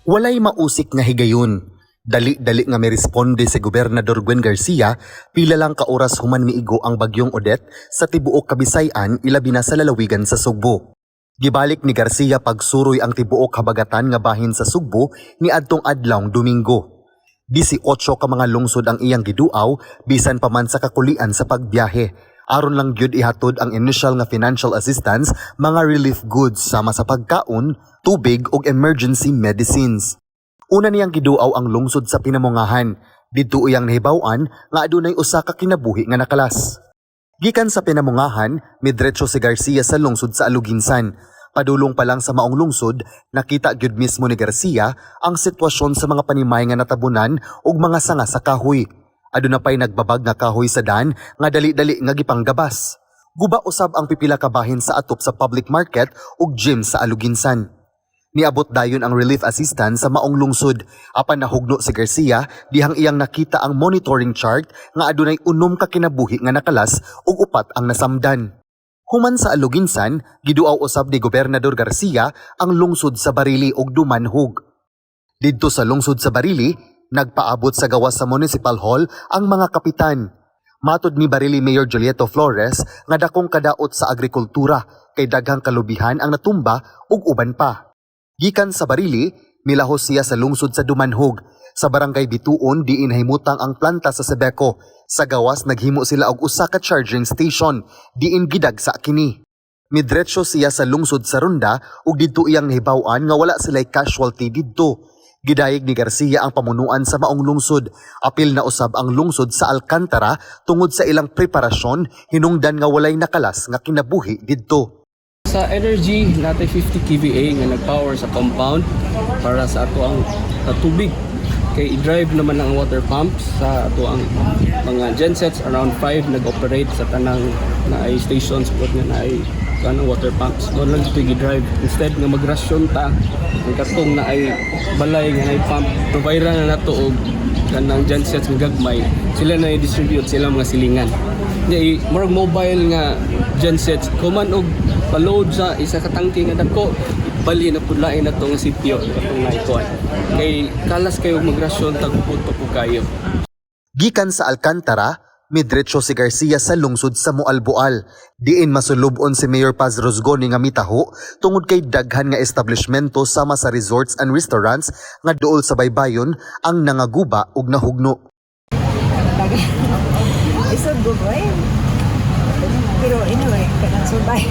Walay mausik nga higayon. Dali-dali nga may responde si Gobernador Gwen Garcia, pila lang ka oras human miigo ang bagyong Odette sa tibuok Kabisayan ilabi na sa lalawigan sa Sugbo. Gibalik ni Garcia pagsuroy ang tibuok habagatan nga bahin sa Sugbo ni adtong adlawng Domingo. 18 ka mga lungsod ang iyang giduaw bisan pa man sa kakulian sa pagbiyahe. Aron lang gyud ihatod ang initial nga financial assistance, mga relief goods sama sa pagkaon, tubig ug emergency medicines. Una niyang giduaw ang lungsod sa Pinamungahan. Didto iyang nahibaw-an nga adunay usa ka kinabuhi nga nakalas. Gikan sa Pinamungahan, midretso si Garcia sa lungsod sa Aluginsan. Padulong pa lang sa maong lungsod, nakita gyud mismo ni Garcia ang sitwasyon sa mga panimay nga natabunan ug mga sanga sa kahoy. Aduna pay nagbabag nga kahoy sa daan nga dali-dali nga gipanggabas. Guba usab ang pipila ka bahin sa atop sa public market ug gym sa Aluginsan. Niabot dayon ang relief assistance sa maong lungsod. Apan nahugno si Garcia dihang iyang nakita ang monitoring chart nga adunay 6 ka kinabuhi nga nakalas ug 4 ang nasamdan. Human sa Aluginsan, giduaw usab ni Gobernador Garcia ang lungsod sa Barili ug Dumanhog. Didto sa lungsod sa Barili, nagpaabot sa gawas sa Municipal Hall ang mga kapitan. Matod ni Barili Mayor Julieto Flores nga dakong kadaot sa agrikultura kay daghang kalubihan ang natumba ug uban pa. Gikan sa Barili, milahos siya sa lungsod sa Dumanhog. Sa barangay Bituon diin himutang ang planta sa Sebeco. Sa gawas naghimo sila og usa ka charging station diin gidagsa kini. Midretso siya sa lungsod sa Ronda ug didto iyang nahibaw-an nga wala sila'y casualty didto. Gidayeg ni Garcia ang pamunuan sa maong lungsod. Apil na usab ang lungsod sa Alcantara tungod sa ilang preparasyon hinungdan nga walay nakalas nga kinabuhi didto. Sa energy, natay 50 kVA nga nag-power sa compound para sa ato ang tubig. Kay i-drive naman ang water pumps sa ato ang mga gensets around 5 nag-operate sa tanang na ay stations po nga na ay kanang water pumps. Doon lang ito i-drive. Instead nga magrasyon ta, ang katong na ay balay nga na ay pump, provide na nato og kanang gensets nga gagmay. Sila na i-distribute sila mga silingan. Di murag mobile nga gensets kuman og pa-load sa isa ka tangke nga dako bali na pudlain nato nga sitio atong naikuan. Kay kalas kayo magrasyon tagpud pa po kayo. Gikan sa Alcantara, midretso si Garcia sa lungsod sa Mualboal. Diin masulubon si Mayor Paz Rosgoni nga mitaho tungod kay daghan nga establishmento sama sa resorts and restaurants nga duol sa baybayon ang nangaguba ug nahugno. Isod go boy. Pero anyway, kanang survive.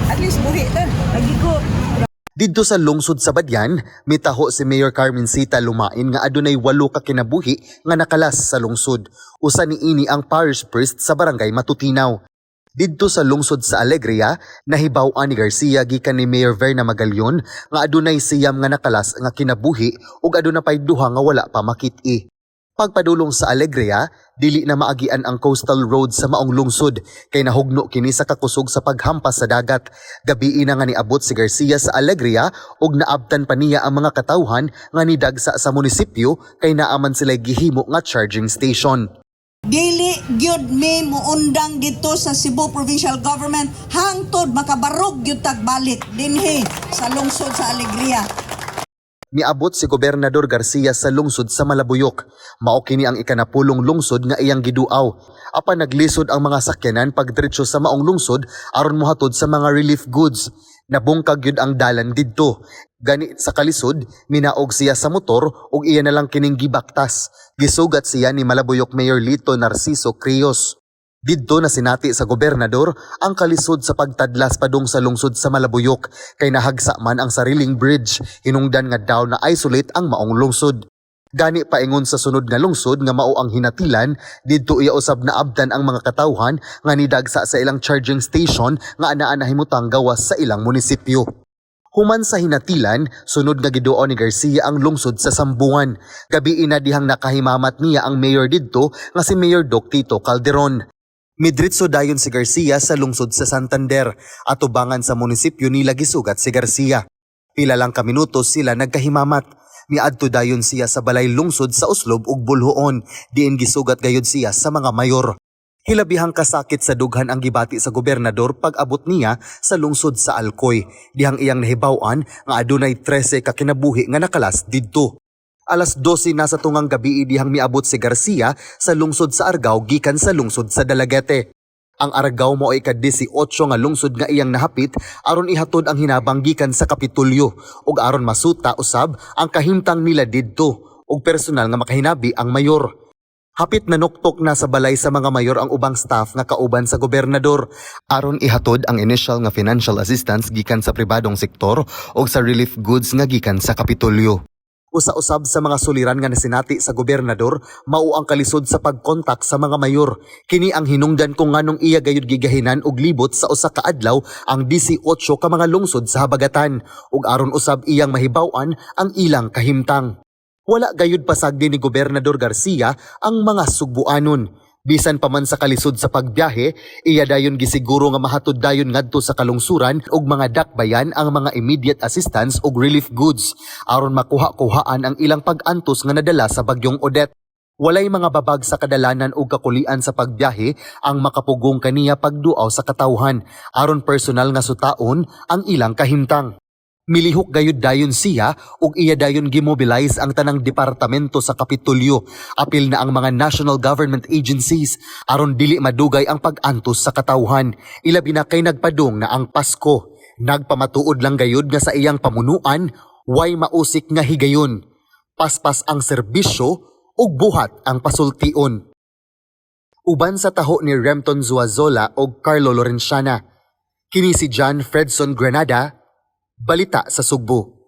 At least buhi ta. Lagi ko. Didto sa lungsod sa Badyan, mitaho si Mayor Carmencita Lumain nga adunay 8 ka kinabuhi nga nakalas sa lungsod. Usa niini ang parish priest sa barangay Matutinaw. Didto sa lungsod sa Alegria, nahibaw-an ni Garcia gikan ni Mayor Verna Magalion nga adunay siyam nga nakalas nga kinabuhi ug aduna pay 2 nga wala pa makit-i. Pagpadulong sa Alegria, dili na maagian ang coastal road sa maong lungsod kay nahugno kini sa kakusog sa paghampas sa dagat. Gabi na nga niabot si Garcia sa Alegria ug naabtan pa niya ang mga katawhan nga nidagsa sa munisipyo kay naaman sila gihimo nga charging station. Dili gyud mi muundang dito sa Cebu Provincial Government hangtod makabarog gyud tagbalik dinhi sa lungsod sa Alegria. Miabot si Gobernador Garcia sa lungsod sa Malabuyok. Mao kini ang ikanapulong lungsod nga iyang giduaw. Apan naglisod ang mga sakyanan pagdiretso sa maong lungsod aron mohatod sa mga relief goods. Nabungkag yun ang dalan didto. Gani sa kalisod, minaog siya sa motor ug iya na lang kining gibaktas. Gisugat siya ni Malabuyok Mayor Lito Narciso Crios. Didto na sinati sa gobernador ang kalisod sa pagtadlas padung sa lungsod sa Malabuyok kay nahagsa man ang sariling bridge hinungdan nga daw na isolate ang maong lungsod. Gani paingon sa sunod nga lungsod nga mao ang hinatilan didto iya usab na abdan ang mga katawhan nga nidagsa sa ilang charging station nga anaa nahimutang gawas sa ilang munisipyo. Human sa hinatilan, sunod nga giduo ni Garcia ang lungsod sa Sambuan. Gabi ina dihang nakahimamat niya ang mayor didto nga si Mayor Doc Tito Calderon. Midritso dayon si Garcia sa lungsod sa Santander at ubangan sa munisipyo nila gisugat si Garcia. Pila lang ka minutos sila nagkahimamat. Miadto dayon siya sa balay lungsod sa Uslob ug Bulhoon, diin gisugat gayud siya sa mga mayor. Hilabihang kasakit sa dughan ang gibati sa gobernador pag-abot niya sa lungsod sa Alcoy, dihang iyang nahibaw-an nga adunay 13 ka kinabuhi nga nakalas didto. Alas 12 na sa tungang gabi dihang miabot si Garcia sa lungsod sa Argao gikan sa lungsod sa Dalagete. Ang Argao mao ay ika-18 nga lungsod nga iyang nahapit aron ihatod ang hinabang gikan sa Kapitolyo ug aron masuta usab ang kahimtang nila didto ug personal nga makahinabi ang mayor. Hapit na nuktok na sa balay sa mga mayor ang ubang staff nga kauban sa gobernador aron ihatod ang initial nga financial assistance gikan sa pribadong sektor ug sa relief goods nga gikan sa Kapitolyo. Usa-usab sa mga suliran nga nasinati sa gobernador mao ang kalisod sa pagkontak sa mga mayor. Kini ang hinungdan kung nganong iya gayud gigahinan og libot sa usa ka adlaw ang 18 ka mga lungsod sa habagatan ug aron usab iyang mahibaw-an ang ilang kahimtang. Wala gayud pasagdi ni Gobernador Garcia ang mga Sugbuanon. Bisan pa man sa kalisod sa pagbiyahe, iya dayon gisiguro nga mahatod dayon ngadto sa kalungsuran ug mga dakbayan ang mga immediate assistance ug relief goods aron makuha-kuhaan ang ilang pag-antos nga nadala sa bagyong Odette. Walay mga babag sa kadalanan ug kakulian sa pagbiyahe ang makapugong kaniya pagduaw sa katawhan aron personal nga sutaon ang ilang kahimtang. Milihok gayud dayon siya ug iya dayon gimobilize ang tanang departamento sa Kapitolyo, apil na ang mga national government agencies aron dili madugay ang pag-antos sa katawhan. Ilabi na kay nagpadung na ang Pasko. Nagpamatuod lang gayud nga sa iyang pamunuan, way mausik nga higayon. Paspas ang serbisyo ug buhat ang pasultion. Uban sa taho ni Remton Zuazola ug Carlo Lorenciana. Kini si John Fredson Granada, Balita sa Sugbo.